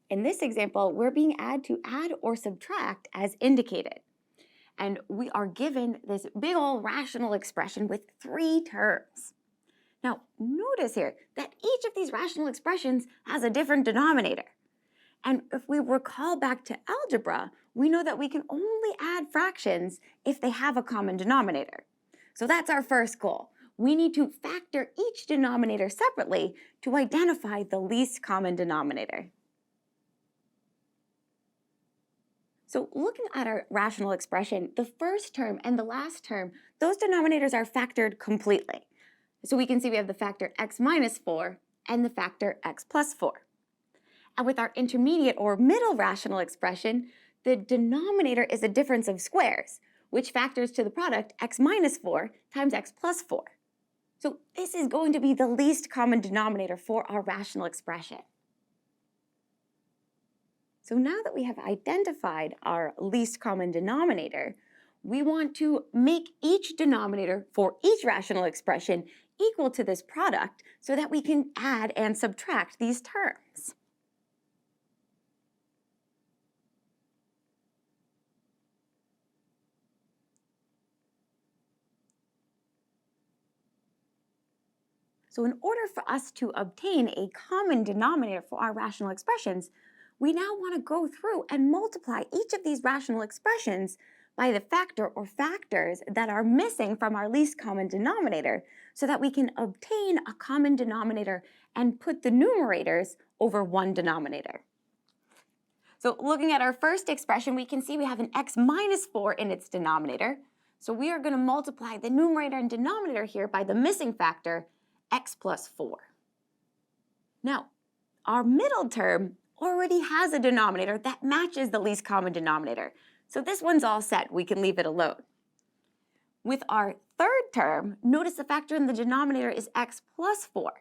In this example, we're being asked to add or subtract as indicated. And we are given this big old rational expression with 3 terms. Now, notice here that each of these rational expressions has a different denominator. And if we recall back to algebra, we know that we can only add fractions if they have a common denominator. So that's our first goal. We need to factor each denominator separately to identify the least common denominator. So looking at our rational expression, the first term and the last term, those denominators are factored completely. So we can see we have the factor x minus 4 and the factor x plus 4. And with our intermediate or middle rational expression, the denominator is a difference of squares, which factors to the product x minus 4 times x plus 4. So this is going to be the least common denominator for our rational expression. So now that we have identified our least common denominator, we want to make each denominator for each rational expression equal to this product so that we can add and subtract these terms. So in order for us to obtain a common denominator for our rational expressions, we now want to go through and multiply each of these rational expressions by the factor or factors that are missing from our least common denominator so that we can obtain a common denominator and put the numerators over one denominator. So looking at our first expression, we can see we have an x minus 4 in its denominator. So we are going to multiply the numerator and denominator here by the missing factor, x plus 4. Now, our middle term already has a denominator that matches the least common denominator. So this one's all set. We can leave it alone. With our third term, notice the factor in the denominator is x plus 4.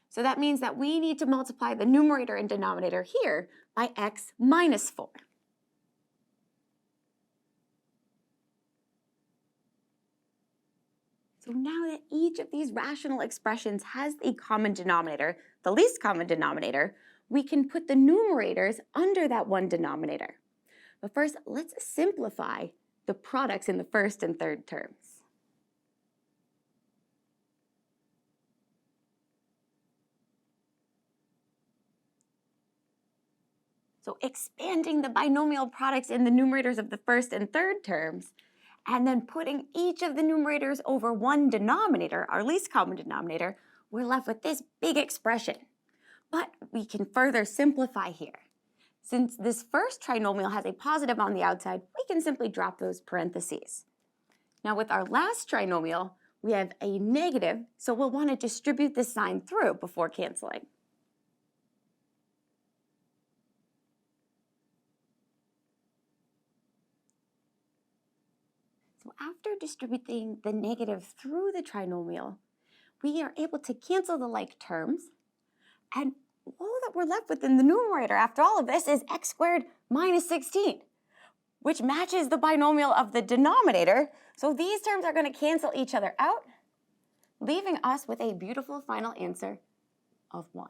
So that means that we need to multiply the numerator and denominator here by x minus 4. So now that each of these rational expressions has a common denominator, the least common denominator, we can put the numerators under that one denominator. But first, let's simplify the products in the first and third terms. So expanding the binomial products in the numerators of the first and third terms, and then putting each of the numerators over one denominator, our least common denominator, we're left with this big expression. But we can further simplify here. Since this first trinomial has a positive on the outside, we can simply drop those parentheses. Now with our last trinomial, we have a negative, so we'll want to distribute the sign through before canceling. So after distributing the negative through the trinomial, we are able to cancel the like terms, and all that we're left with in the numerator after all of this is x squared minus 16, which matches the binomial of the denominator. So these terms are going to cancel each other out, leaving us with a beautiful final answer of 1.